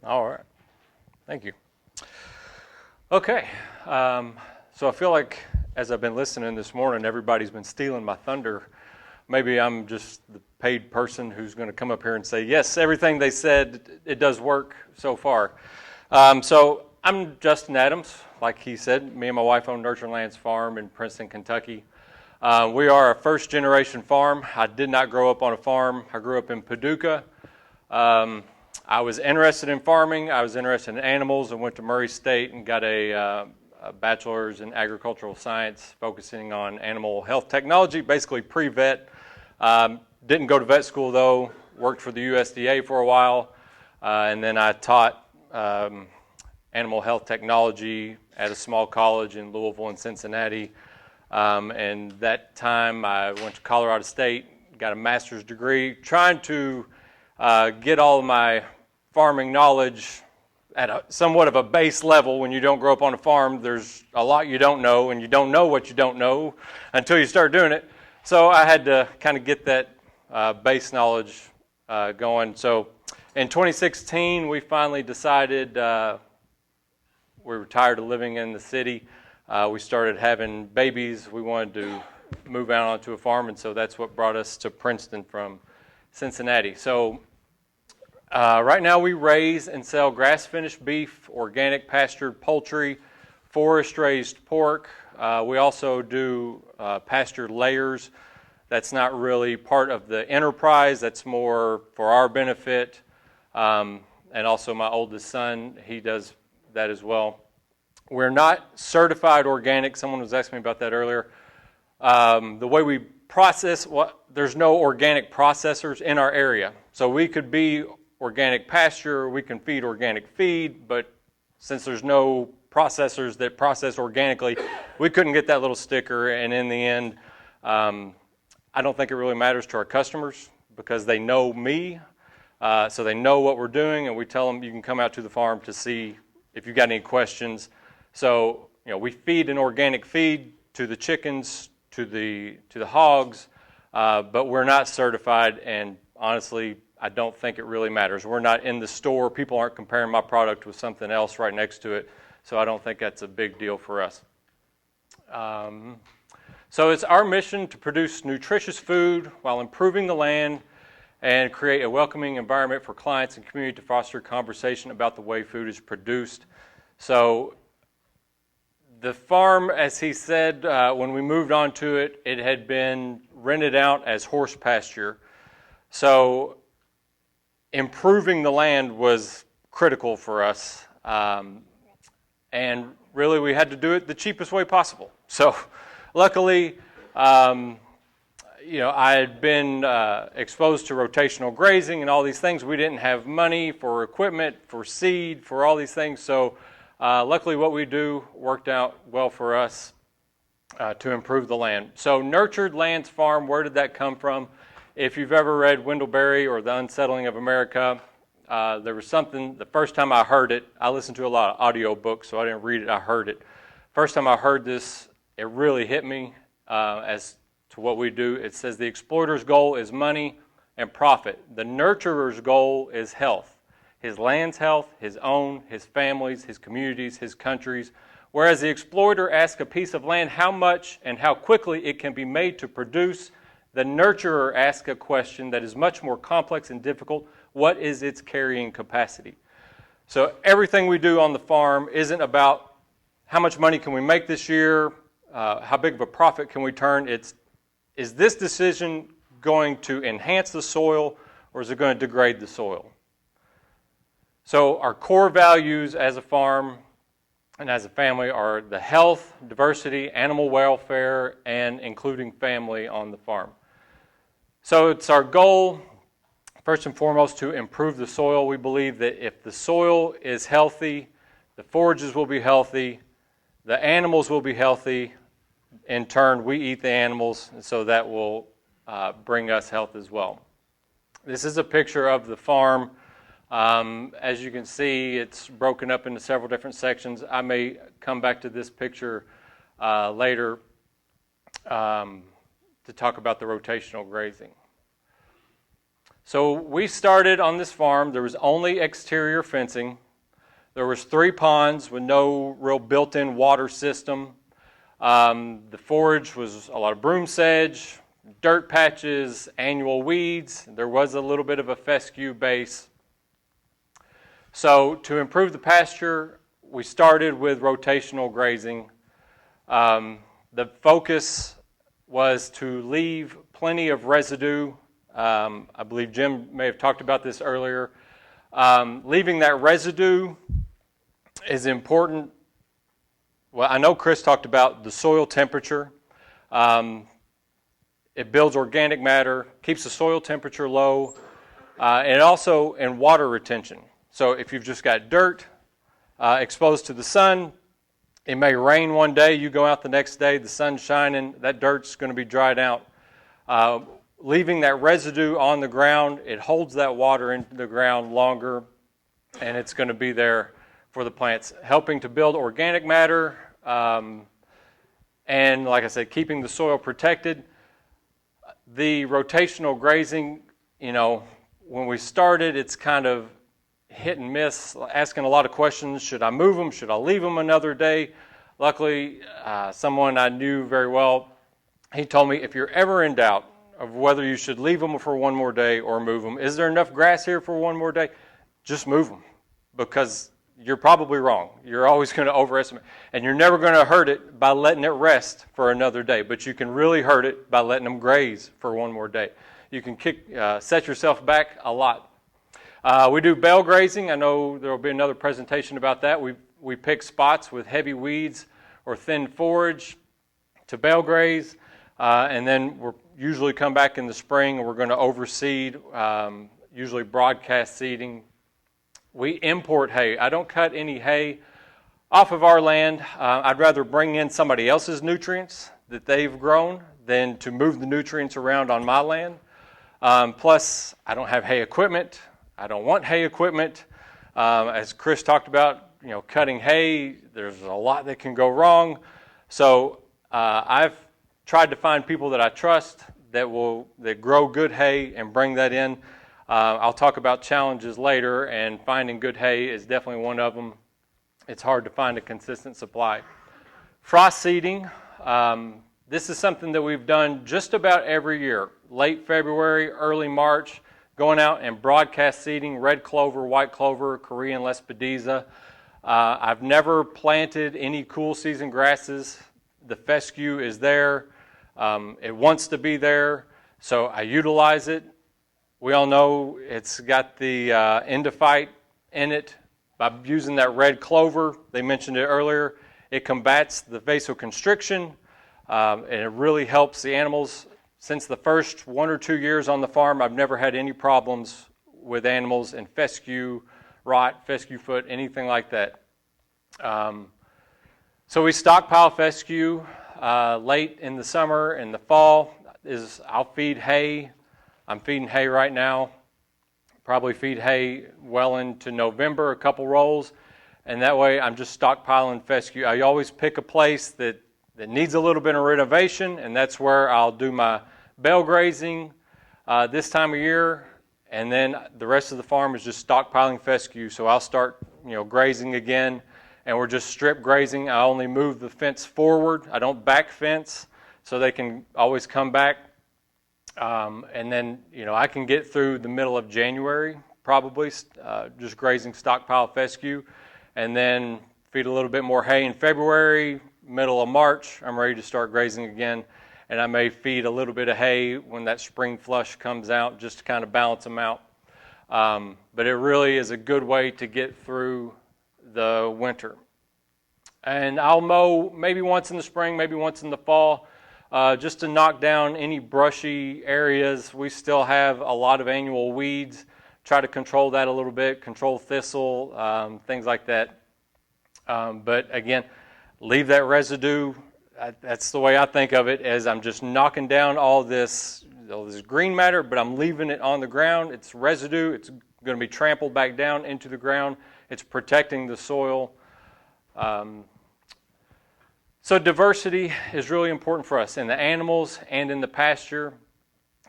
All right. Thank you. Okay. So I feel like as I've been listening this morning, everybody's been stealing my thunder. Maybe I'm just the paid person who's going to come up here and say, yes, everything they said, it does work so far. So I'm Justin Adams. Like he said, me and my wife own Nurture Land's farm in Princeton, Kentucky. We are a first-generation farm. I did not grow up on a farm. I grew up in Paducah. I was interested in farming. I was interested in animals. I went to Murray State and got a bachelor's in agricultural science, focusing on animal health technology, basically pre-vet. Didn't go to vet school, though. Worked for the USDA for a while. And then I taught animal health technology at a small college in Louisville and Cincinnati. And that time I went to Colorado State, got a master's degree, trying to get all of my farming knowledge at somewhat of a base level. When you don't grow up on a farm, there's a lot you don't know, and you don't know what you don't know until you start doing it. So I had to kind of get that base knowledge going. So in 2016, we finally decided we were tired of living in the city. We started having babies. We wanted to move out onto a farm, and so that's what brought us to Princeton from Cincinnati. So right now we raise and sell grass-finished beef, organic pastured poultry, forest-raised pork. We also do pastured layers. That's not really part of the enterprise. That's more for our benefit. And also my oldest son, he does that as well. We're not certified organic. Someone was asking me about that earlier. The way we process, there's no organic processors in our area. So we could be organic pasture, we can feed organic feed, but since there's no processors that process organically, we couldn't get that little sticker. And in the end, I don't think it really matters to our customers because they know me, so they know what we're doing, and we tell them you can come out to the farm to see if you've got any questions. So, we feed an organic feed to the chickens, to the hogs, but we're not certified, and honestly, I don't think it really matters. We're not in the store. People aren't comparing my product with something else right next to it, so I don't think that's a big deal for us. So it's our mission to produce nutritious food while improving the land and create a welcoming environment for clients and community to foster conversation about the way food is produced. So the farm, as he said, when we moved on to it, it had been rented out as horse pasture. So improving the land was critical for us. And really we had to do it the cheapest way possible. So luckily, I had been exposed to rotational grazing and all these things. We didn't have money for equipment, for seed, for all these things. So luckily what we do worked out well for us to improve the land. So Nurtured Lands Farm, where did that come from? If you've ever read Wendell Berry or The Unsettling of America, there was something, the first time I heard it, I listened to a lot of audio books, so I didn't read it, I heard it. First time I heard this, it really hit me as to what we do. It says the exploiter's goal is money and profit. The nurturer's goal is health. His land's health, his own, his family's, his communities, his country's. Whereas the exploiter asks a piece of land how much and how quickly it can be made to produce, the nurturer asks a question that is much more complex and difficult. What is its carrying capacity? So everything we do on the farm isn't about how much money can we make this year, how big of a profit can we turn. It's, is this decision going to enhance the soil or is it going to degrade the soil? So our core values as a farm and as a family are the health, diversity, animal welfare, and including family on the farm. So it's our goal, first and foremost, to improve the soil. We believe that if the soil is healthy, the forages will be healthy, the animals will be healthy. In turn, we eat the animals, and so that will bring us health as well. This is a picture of the farm. As you can see, it's broken up into several different sections. I may come back to this picture later to talk about the rotational grazing. So we started on this farm. There was only exterior fencing. There was 3 ponds with no real built-in water system. The forage was a lot of broom sedge, dirt patches, annual weeds. There was a little bit of a fescue base. So to improve the pasture, we started with rotational grazing. The focus was to leave plenty of residue. I believe Jim may have talked about this earlier. Leaving that residue is important. Well, I know Chris talked about the soil temperature. It builds organic matter, keeps the soil temperature low, and also in water retention. So if you've just got dirt exposed to the sun, it may rain one day, you go out the next day, the sun's shining, that dirt's going to be dried out. Leaving that residue on the ground, it holds that water into the ground longer, and it's going to be there for the plants, helping to build organic matter, and like I said, keeping the soil protected. The rotational grazing, when we started, it's kind of hit and miss, asking a lot of questions. Should I move them? Should I leave them another day? Luckily, someone I knew very well, he told me, if you're ever in doubt of whether you should leave them for one more day or move them, is there enough grass here for one more day? Just move them, because you're probably wrong. You're always going to overestimate, and you're never going to hurt it by letting it rest for another day, but you can really hurt it by letting them graze for one more day. You can set yourself back a lot. We do bale grazing. I know there will be another presentation about that. We pick spots with heavy weeds or thin forage to bale graze, and then we're usually come back in the spring and we're going to overseed, usually broadcast seeding. We import hay. I don't cut any hay off of our land. I'd rather bring in somebody else's nutrients that they've grown than to move the nutrients around on my land. Plus, I don't have hay equipment. I don't want hay equipment. As Chris talked about, cutting hay, there's a lot that can go wrong. So I've tried to find people that I trust that grow good hay and bring that in. I'll talk about challenges later, and finding good hay is definitely one of them. It's hard to find a consistent supply. Frost seeding. This is something that we've done just about every year. Late February, early March, going out and broadcast seeding red clover, white clover, Korean lespedeza. I've never planted any cool season grasses. The fescue is there. It wants to be there, so I utilize it. We all know it's got the endophyte in it. By using that red clover, they mentioned it earlier, it combats the vasoconstriction, and it really helps the animals. Since the first 1 or 2 years on the farm, I've never had any problems with animals in fescue, rot, fescue foot, anything like that. So we stockpile fescue late in the summer and the fall. I'll feed hay. I'm feeding hay right now. Probably feed hay well into November, a couple rolls, and that way I'm just stockpiling fescue. I always pick a place that needs a little bit of renovation, and that's where I'll do my bale grazing this time of year, and then the rest of the farm is just stockpiling fescue. So I'll start grazing again, and we're just strip grazing. I only move the fence forward. I don't back fence, so they can always come back. And then, I can get through the middle of January, probably, just grazing stockpile fescue, and then feed a little bit more hay in February. Middle of March, I'm ready to start grazing again, and I may feed a little bit of hay when that spring flush comes out, just to kind of balance them out. But it really is a good way to get through the winter. And I'll mow maybe once in the spring, maybe once in the fall, just to knock down any brushy areas. We still have a lot of annual weeds. Try to control that a little bit, control thistle, things like that. But again, leave that residue. That's the way I think of it, as I'm just knocking down all this green matter, but I'm leaving it on the ground. It's residue. It's going to be trampled back down into the ground. It's protecting the soil. So diversity is really important for us in the animals and in the pasture.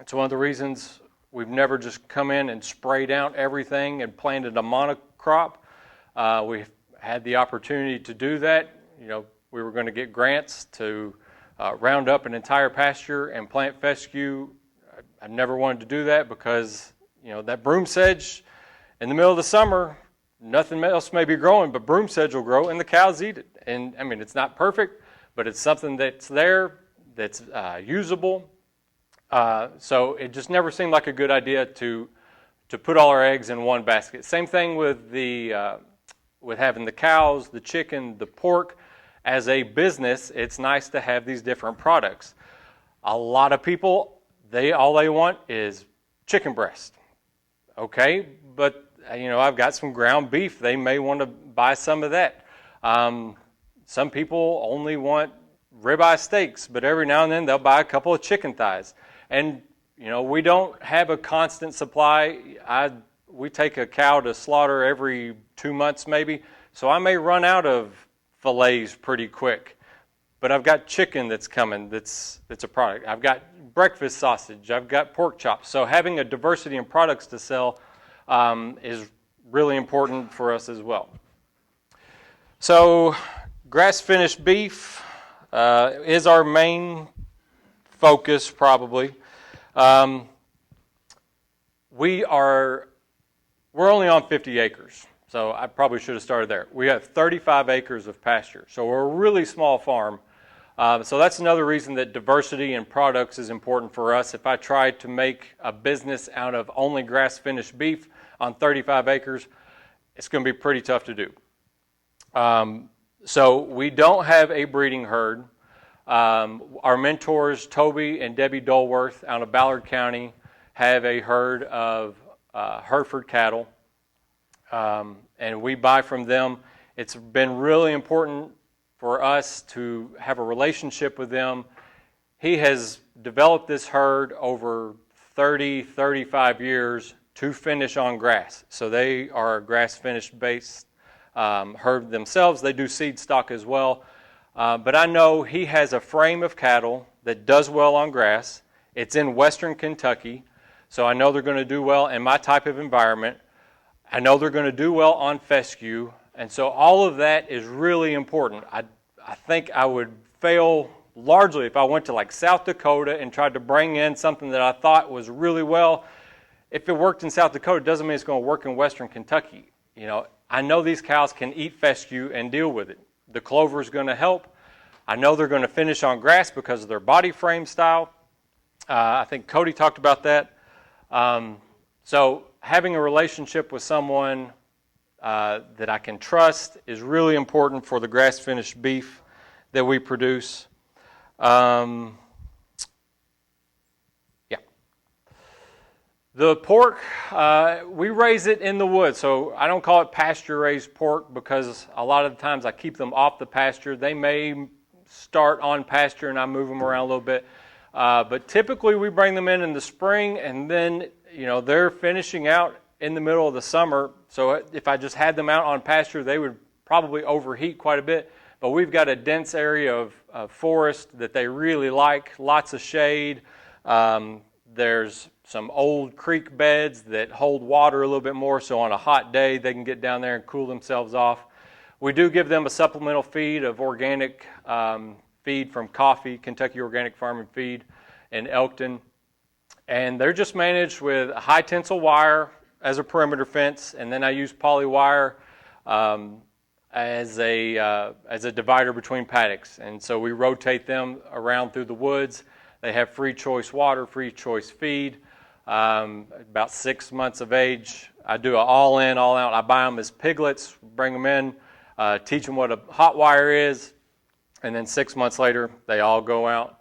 It's one of the reasons We've never just come in and sprayed out everything and planted a monocrop. We've had the opportunity to do that. We were going to get grants to round up an entire pasture and plant fescue. I never wanted to do that because, that broom sedge in the middle of the summer, nothing else may be growing, but broom sedge will grow and the cows eat it. And it's not perfect, but it's something that's there, that's usable. So it just never seemed like a good idea to put all our eggs in one basket. Same thing with with having the cows, the chicken, the pork. As a business, it's nice to have these different products. A lot of people, all they want is chicken breast. Okay, but I've got some ground beef. They may want to buy some of that. Some people only want ribeye steaks, but every now and then they'll buy a couple of chicken thighs. And we don't have a constant supply. We take a cow to slaughter every 2 months maybe, so I may run out of fillets pretty quick. But I've got chicken that's coming that's a product. I've got breakfast sausage. I've got pork chops. So having a diversity in products to sell is really important for us as well. So grass-finished beef is our main focus probably. We're only on 50 acres. So I probably should have started there. We have 35 acres of pasture. So we're a really small farm. So that's another reason that diversity in products is important for us. If I tried to make a business out of only grass-finished beef on 35 acres, it's going to be pretty tough to do. So we don't have a breeding herd. Our mentors, Toby and Debbie Dolworth out of Ballard County, have a herd of Hereford cattle. And we buy from them. It's been really important for us to have a relationship with them. He has developed this herd over 30, 35 years to finish on grass. So they are a grass-finished based herd themselves. They do seed stock as well. But I know he has a frame of cattle that does well on grass. It's in western Kentucky. So I know they're going to do well in my type of environment. I know they're going to do well on fescue, and so all of that is really important. I think I would fail largely if I went to like South Dakota and tried to bring in something that I thought was really well. If it worked in South Dakota, it doesn't mean it's going to work in western Kentucky. I know these cows can eat fescue and deal with it. The clover is going to help. I know they're going to finish on grass because of their body frame style. I think Cody talked about that. So having a relationship with someone that I can trust is really important for the grass-finished beef that we produce. The pork, we raise it in the woods. So I don't call it pasture-raised pork because a lot of the times I keep them off the pasture. They may start on pasture and I move them around a little bit. But typically we bring them in the spring, and then they're finishing out in the middle of the summer. So if I just had them out on pasture, they would probably overheat quite a bit. But we've got a dense area of forest that they really like, lots of shade. There's some old creek beds that hold water a little bit more, so on a hot day they can get down there and cool themselves off. We do give them a supplemental feed of organic feed from Coffee, Kentucky Organic Farm and Feed in Elkton. And they're just managed with a high tensile wire as a perimeter fence, and then I use poly wire as a divider between paddocks. And so we rotate them around through the woods. They have free choice water, free choice feed. About 6 months of age, I do an all in, all out. I buy them as piglets, bring them in, teach them what a hot wire is, and then 6 months later, they all go out.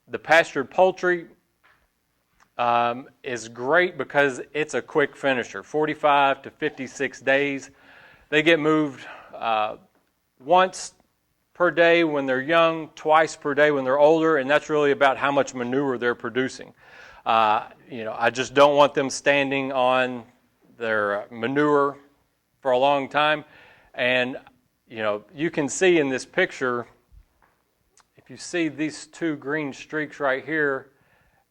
The pastured poultry is great because it's a quick finisher, 45 to 56 days. They get moved once per day when they're young, twice per day when they're older, and that's really about how much manure they're producing. I just don't want them standing on their manure for a long time. And, you can see in this picture, if you see these two green streaks right here,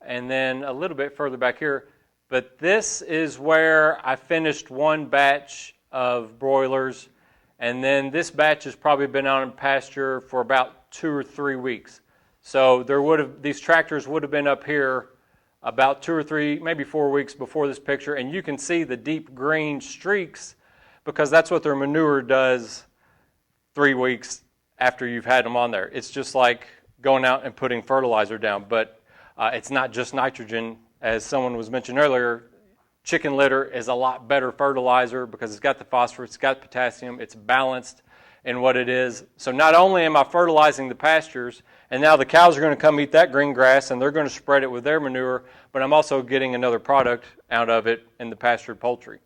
and then a little bit further back here. But this is where I finished one batch of broilers, and then this batch has probably been out in pasture for about 2 or 3 weeks. So these tractors would have been up here about 2 or 3, maybe 4 weeks before this picture, and you can see the deep green streaks because that's what their manure does 3 weeks after you've had them on there. It's just like going out and putting fertilizer down, but it's not just nitrogen. As someone was mentioning earlier, chicken litter is a lot better fertilizer because it's got the phosphorus, it's got potassium, it's balanced in what it is. So not only am I fertilizing the pastures, and now the cows are going to come eat that green grass and they're going to spread it with their manure, but I'm also getting another product out of it in the pastured poultry.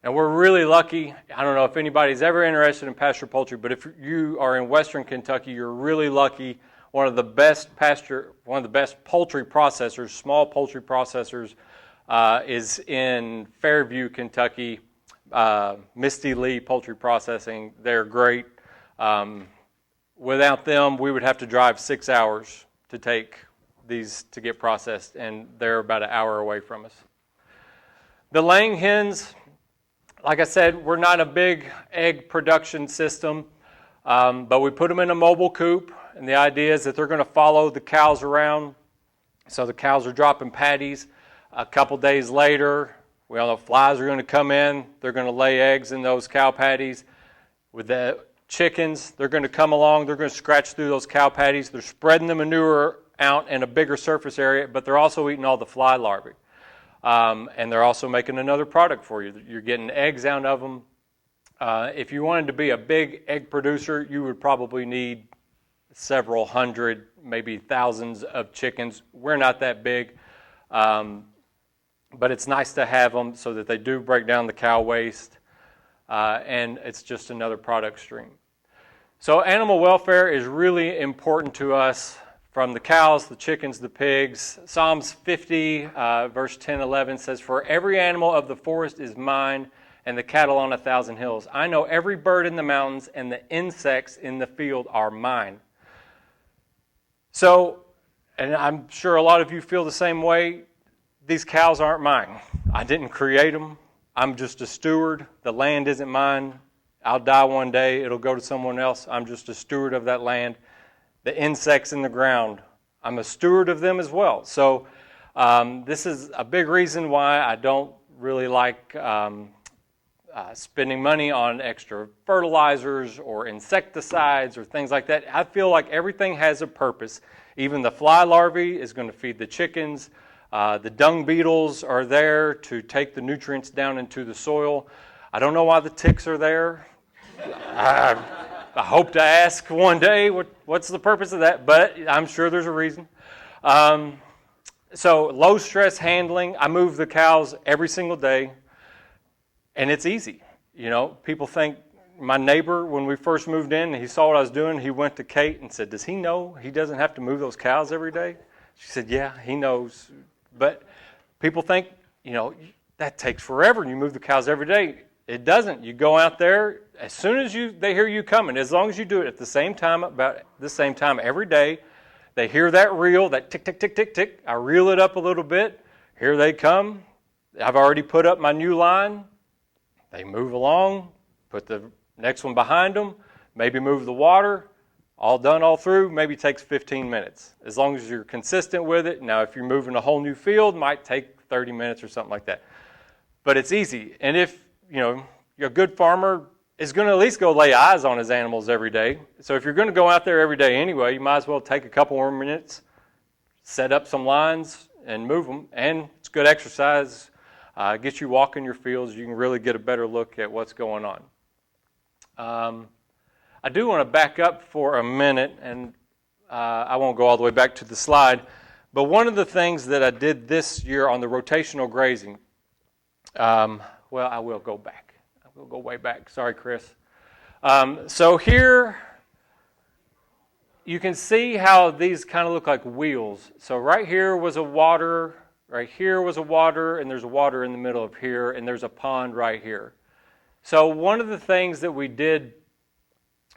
And we're really lucky. I don't know if anybody's ever interested in pastured poultry, but if you are in Western Kentucky, you're really lucky. One of the best poultry processors, small poultry processors, is in Fairview, Kentucky. Misty Lee Poultry Processing. They're great. Without them, we would have to drive 6 hours to take these to get processed, and they're about an hour away from us. The laying hens, like I said, we're not a big egg production system, but we put them in a mobile coop, and the idea is that they're going to follow the cows around. So the cows are dropping patties. A couple days later, we all know flies are going to come in. They're going to lay eggs in those cow patties. With the chickens, they're going to come along. They're going to scratch through those cow patties. They're spreading the manure out in a bigger surface area, but they're also eating all the fly larvae. And they're also making another product for you. You're getting eggs out of them. If you wanted to be a big egg producer, you would probably need several hundred, maybe thousands of chickens. We're not that big, but it's nice to have them so that they do break down the cow waste, and it's just another product stream. So animal welfare is really important to us, from the cows, the chickens, the pigs. Psalms 50, verse 10, 11 says, "For every animal of the forest is mine, and the cattle on 1,000 hills. I know every bird in the mountains, and the insects in the field are mine." So, and I'm sure a lot of you feel the same way, these cows aren't mine. I didn't create them. I'm just a steward. The land isn't mine. I'll die one day. It'll go to someone else. I'm just a steward of that land. The insects in the ground, I'm a steward of them as well. So this is a big reason why I don't really like spending money on extra fertilizers or insecticides or things like that. I feel like everything has a purpose. Even the fly larvae is going to feed the chickens. The dung beetles are there to take the nutrients down into the soil. I don't know why the ticks are there. I hope to ask one day what's the purpose of that, but I'm sure there's a reason. So low stress handling. I move the cows every single day, and it's easy. You know, people think, my neighbor, when we first moved in, he saw what I was doing. He went to Kate and said, "Does he know he doesn't have to move those cows every day?" She said, "Yeah, he knows." But people think, you know, that takes forever and you move the cows every day. It doesn't. You go out there, as soon as they hear you coming, as long as you do it at the same time, about the same time every day, they hear that reel, that tick, tick, tick, tick, tick. I reel it up a little bit. Here they come. I've already put up my new line. They move along, put the next one behind them, maybe move the water. All done all through, maybe takes 15 minutes, as long as you're consistent with it. Now, if you're moving a whole new field, it might take 30 minutes or something like that. But it's easy. And if, you know, a good farmer is going to at least go lay eyes on his animals every day. So if you're going to go out there every day anyway, you might as well take a couple more minutes, set up some lines, and move them. And it's good exercise. Gets you walking your fields. You can really get a better look at what's going on. I do want to back up for a minute, and I won't go all the way back to the slide, but one of the things that I did this year on the rotational grazing, well, I will go back. I will go way back. Sorry, Chris. So here you can see how these kind of look like wheels. So right here was a water, right here was a water, and there's a water in the middle of here, and there's a pond right here. So one of the things that we did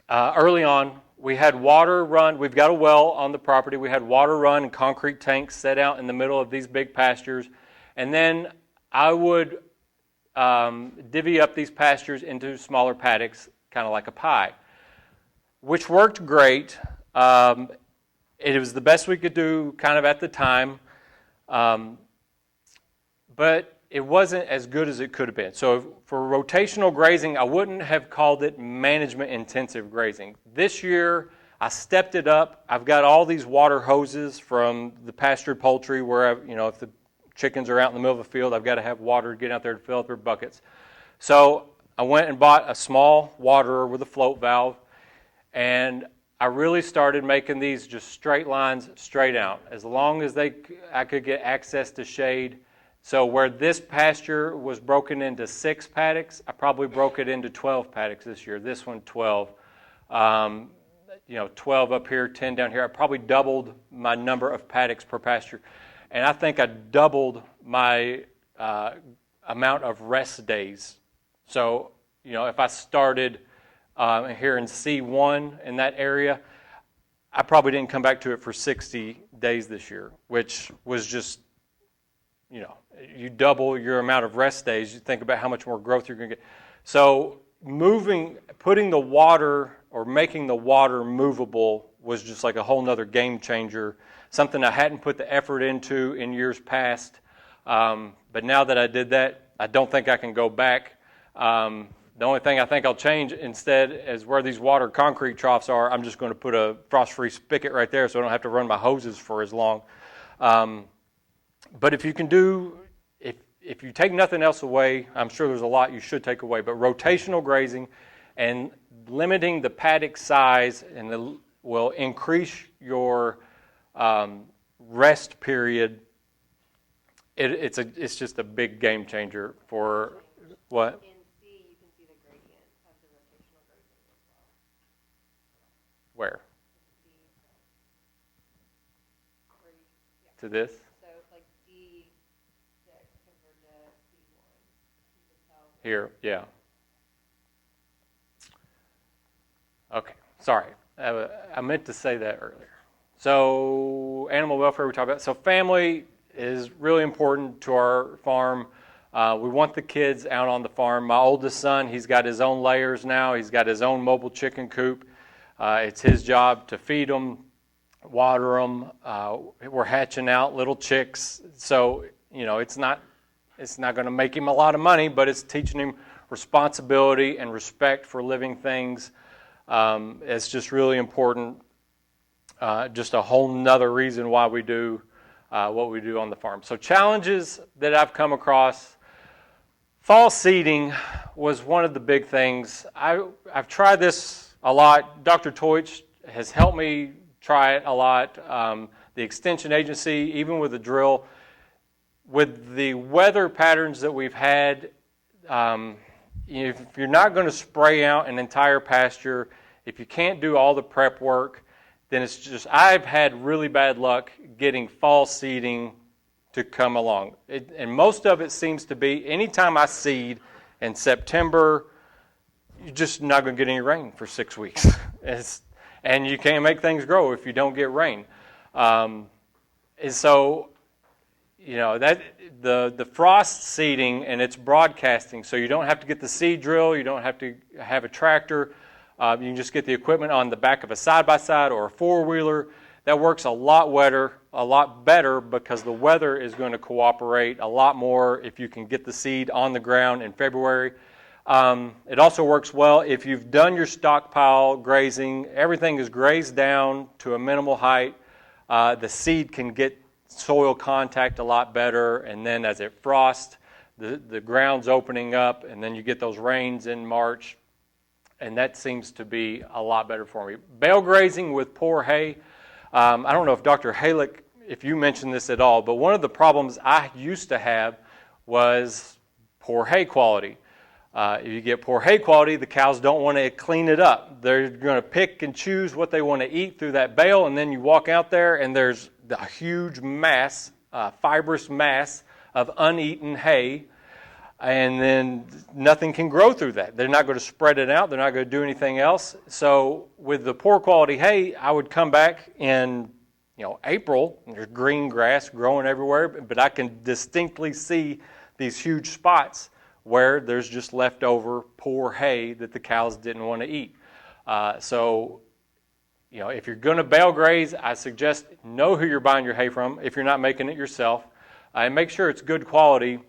early on we had water run. We've got a well on the property. We had water run and concrete tanks set out in the middle of these big pastures. And then I would divvy up these pastures into smaller paddocks, kind of like a pie, which worked great. It was the best we could do kind of at the time, but it wasn't as good as it could have been. So for rotational grazing, I wouldn't have called it management intensive grazing. This year, I stepped it up. I've got all these water hoses from the pastured poultry where, if the chickens are out in the middle of a field, I've got to have water to get out there to fill up their buckets. So I went and bought a small waterer with a float valve, and I really started making these just straight lines straight out. As long as I could get access to shade. So where this pasture was broken into 6 paddocks, I probably broke it into 12 paddocks this year. This one, 12. 12 up here, 10 down here. I probably doubled my number of paddocks per pasture. And I think I doubled my amount of rest days. So, if I started here in C1 in that area, I probably didn't come back to it for 60 days this year, which was just, you double your amount of rest days, you think about how much more growth you're going to get. So putting the water or making the water movable was just like a whole nother game changer, something I hadn't put the effort into in years past. But now that I did that, I don't think I can go back. The only thing I think I'll change instead is where these water concrete troughs are, I'm just going to put a frost-free spigot right there so I don't have to run my hoses for as long. But if you can if you take nothing else away, I'm sure there's a lot you should take away, but rotational grazing and limiting the paddock size will increase your rest period. It's just a big game changer for what? In C, you can see the gradient of the rotational grazing as well. Where? Yeah. To this? So like D6 compared to C1. You can tell. Here, yeah. Okay, sorry. I meant to say that earlier. So animal welfare we talked about. So family is really important to our farm. We want the kids out on the farm. My oldest son, he's got his own layers now. He's got his own mobile chicken coop. It's his job to feed them, water them. We're hatching out little chicks. So, it's not going to make him a lot of money, but it's teaching him responsibility and respect for living things. It's just really important. Just a whole nother reason why we do what we do on the farm. So challenges that I've come across. Fall seeding was one of the big things. I've tried this a lot. Dr. Teutsch has helped me try it a lot. The extension agency, even with the drill. With the weather patterns that we've had, if you're not going to spray out an entire pasture, if you can't do all the prep work, then it's just, I've had really bad luck getting fall seeding to come along. And most of it seems to be, anytime I seed in September, you're just not going to get any rain for 6 weeks. And you can't make things grow if you don't get rain. And so, that the frost seeding, and it's broadcasting, so you don't have to get the seed drill, you don't have to have a tractor. You can just get the equipment on the back of a side-by-side or a four-wheeler. That works a lot better because the weather is going to cooperate a lot more if you can get the seed on the ground in February. It also works well if you've done your stockpile grazing. Everything is grazed down to a minimal height. The seed can get soil contact a lot better, and then as it frosts, the ground's opening up, and then you get those rains in March. And that seems to be a lot better for me. Bale grazing with poor hay. I don't know if Dr. Halick, if you mentioned this at all, but one of the problems I used to have was poor hay quality. If you get poor hay quality, the cows don't want to clean it up. They're going to pick and choose what they want to eat through that bale, and then you walk out there and there's a huge mass, fibrous mass of uneaten hay. and then nothing can grow through that. They're not going to spread it out. They're not going to do anything else. So with the poor quality hay, I would come back in April, and there's green grass growing everywhere, but I can distinctly see these huge spots where there's just leftover poor hay that the cows didn't want to eat. So if you're going to bale graze, I suggest know who you're buying your hay from if you're not making it yourself, and make sure it's good quality,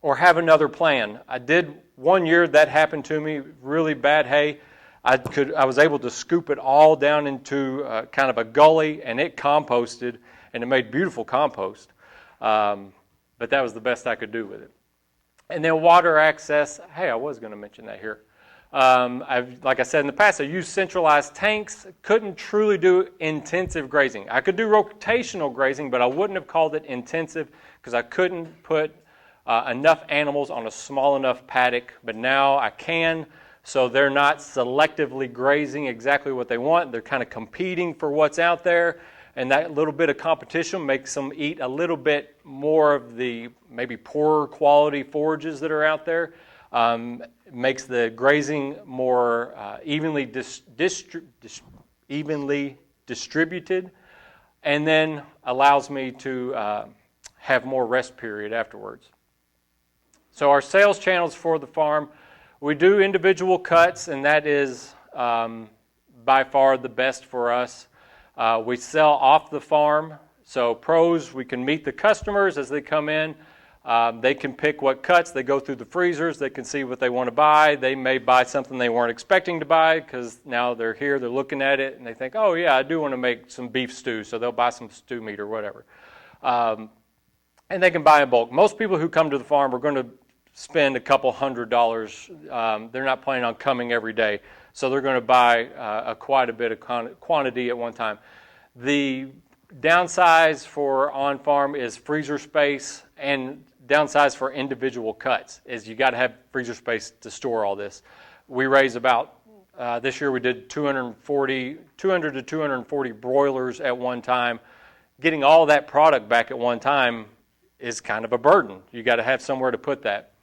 or have another plan. I did one year that happened to me, really bad hay. I was able to scoop it all down into kind of a gully, and it composted, and it made beautiful compost. But that was the best I could do with it. And then water access. Hey, I was going to mention that here. Like I said in the past, I used centralized tanks. Couldn't truly do intensive grazing. I could do rotational grazing, but I wouldn't have called it intensive because I couldn't put enough animals on a small enough paddock. But now I can, so they're not selectively grazing exactly what they want. They're kind of competing for what's out there, and that little bit of competition makes them eat a little bit more of the maybe poorer quality forages that are out there. Makes the grazing more evenly distributed, and then allows me to have more rest period afterwards. So our sales channels for the farm, we do individual cuts, and that is by far the best for us. We sell off the farm, so pros, we can meet the customers as they come in. They can pick what cuts. They go through the freezers. They can see what they want to buy. They may buy something they weren't expecting to buy because now they're here, they're looking at it, and they think, oh, yeah, I do want to make some beef stew, so they'll buy some stew meat or whatever. And they can buy in bulk. Most people who come to the farm are going to spend a couple $100. They're not planning on coming every day, so they're going to buy quite a bit of quantity at one time. The downsize for on-farm is freezer space, and downsize for individual cuts is you got to have freezer space to store all this. We raise about, this year we did 200 to 240 broilers at one time. Getting all that product back at one time is kind of a burden. You got to have somewhere to put that.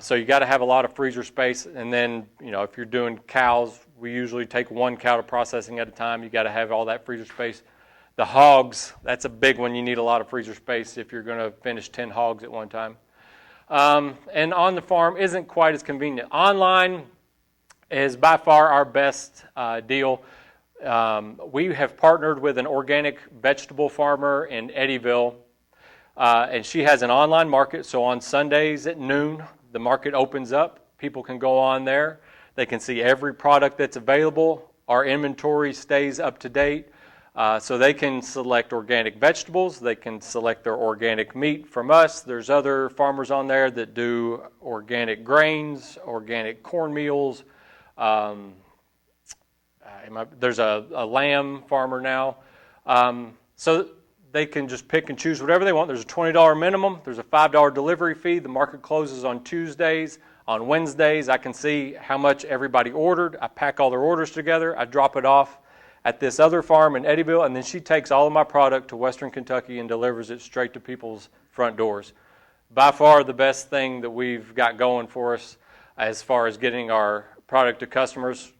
So you got to have a lot of freezer space, and then if you're doing cows, we usually take one cow to processing at a time. You got to have all that freezer space. The hogs, that's a big one. You need a lot of freezer space if you're going to finish 10 hogs at one time. And on the farm isn't quite as convenient. Online is by far our best deal. We have partnered with an organic vegetable farmer in Eddyville, and she has an online market. So on Sundays at noon, the market opens up. People can go on there. They can see every product that's available. Our inventory stays up to date. So they can select organic vegetables. They can select their organic meat from us. There's other farmers on there that do organic grains, organic cornmeals. There's a lamb farmer now. So they can just pick and choose whatever they want. There's a $20 minimum. There's a $5 delivery fee. The market closes on Tuesdays. On Wednesdays, I can see how much everybody ordered. I pack all their orders together. I drop it off at this other farm in Eddyville, and then she takes all of my product to Western Kentucky and delivers it straight to people's front doors. By far the best thing that we've got going for us as far as getting our product to customers.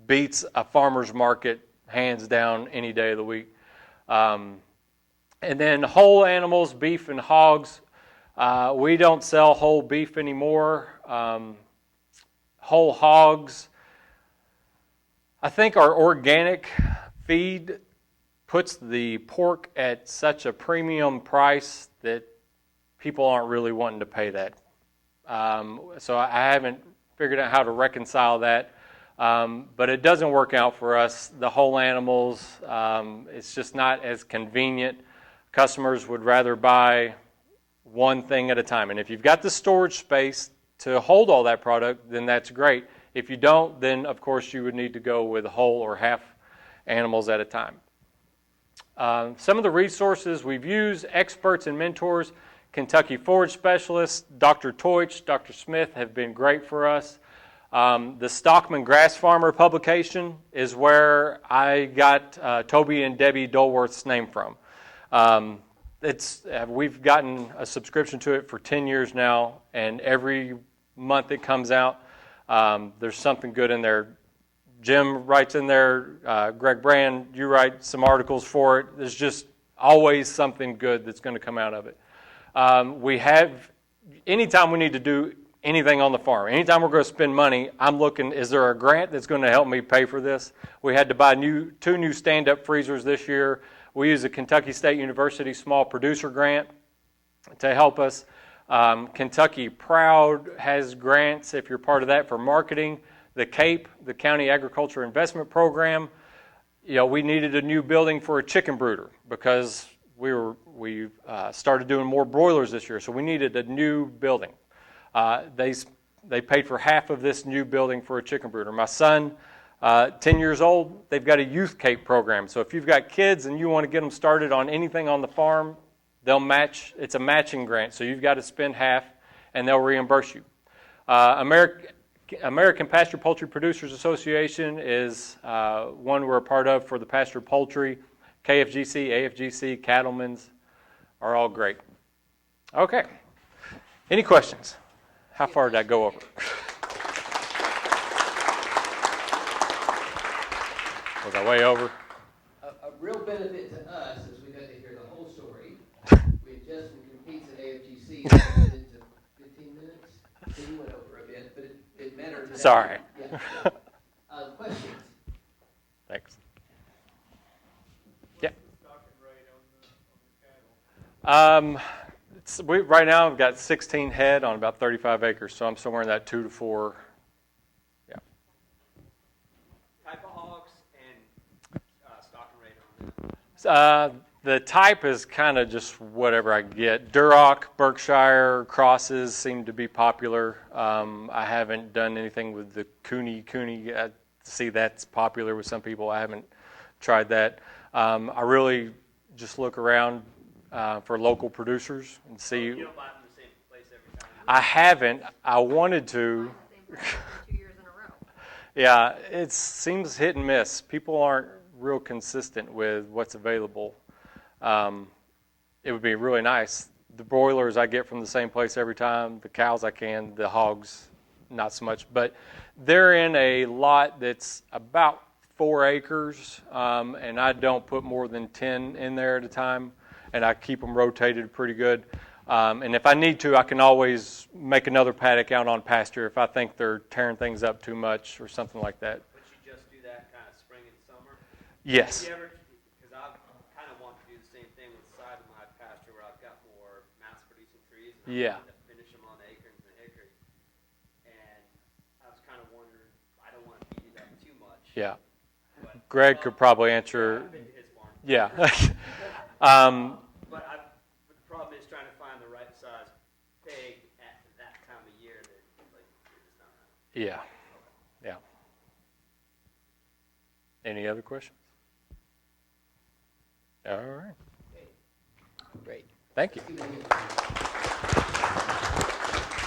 Beats a farmer's market hands down any day of the week. And then whole animals, beef and hogs. We don't sell whole beef anymore. Whole hogs. I think our organic feed puts the pork at such a premium price that people aren't really wanting to pay that. So I haven't figured out how to reconcile that. But it doesn't work out for us. The whole animals, it's just not as convenient. Customers would rather buy one thing at a time. And if you've got the storage space to hold all that product, then that's great. If you don't, then of course you would need to go with whole or half animals at a time. Some of the resources we've used, experts and mentors, Kentucky Forage Specialists, Dr. Teutsch, Dr. Smith have been great for us. The Stockman Grass Farmer publication is where I got Toby and Debbie Dolworth's name from. we've gotten a subscription to it for 10 years now, and every month it comes out, there's something good in there. Jim writes in there, Greg Brand, you write some articles for it. There's just always something good that's going to come out of it. Anytime we need to do anything on the farm, anytime we're going to spend money, I'm looking, is there a grant that's going to help me pay for this? We had to buy two new stand-up freezers this year. We use a Kentucky State University Small Producer Grant to help us. Kentucky Proud has grants, if you're part of that, for marketing. The CAPE, the County Agriculture Investment Program, we needed a new building for a chicken brooder because we started doing more broilers this year, so we needed a new building. They paid for half of this new building for a chicken brooder. My son, 10 years old, they've got a youth CAPE program. So if you've got kids and you want to get them started on anything on the farm, they'll match. It's a matching grant, so you've got to spend half, and they'll reimburse you. American Pasture Poultry Producers Association is one we're a part of for the pasture poultry. KFGC, AFGC, Cattlemen's are all great. Okay. Any questions? How far did I go over? Was I way over? A real benefit to us is we got to hear the whole story. We had Justin competes at AFGC and we did it to 15 minutes. So you went over a bit, but it mattered. Sorry. Yeah. Questions? Thanks. What's the stocking rate on the cattle? Right now I've got 16 head on about 35 acres, so I'm somewhere in that 2 to 4. Yeah. Type of hogs and stocking rate on them? The type is kind of just whatever I get. Duroc, Berkshire, crosses seem to be popular. I haven't done anything with the Cooney. I see that's popular with some people. I haven't tried that. I really just look around for local producers and see. You don't buy from the same place every time? I haven't. I wanted to. 2 years in a row. Yeah, it seems hit and miss. People aren't real consistent with what's available. It would be really nice. The broilers I get from the same place every time. The cows I can. The hogs, not so much. But they're in a lot that's about 4 acres, and I don't put more than 10 in there at a time, and I keep them rotated pretty good. And if I need to, I can always make another paddock out on pasture if I think they're tearing things up too much or something like that. But you just do that kind of spring and summer? Yes. Have you ever, because I kind of want to do the same thing with the side of my pasture where I've got more mass-producing trees. And Yeah. I finish them on acres and acres. And I was kind of wondering, I don't want to feed it up too much. Yeah. But, Greg could probably answer. I've been to his farm. Yeah. But the problem is trying to find the right size pig at that time of year that like it's not right. Yeah. Yeah. Any other questions? All right. Great. Thank you. Let's give it a hand.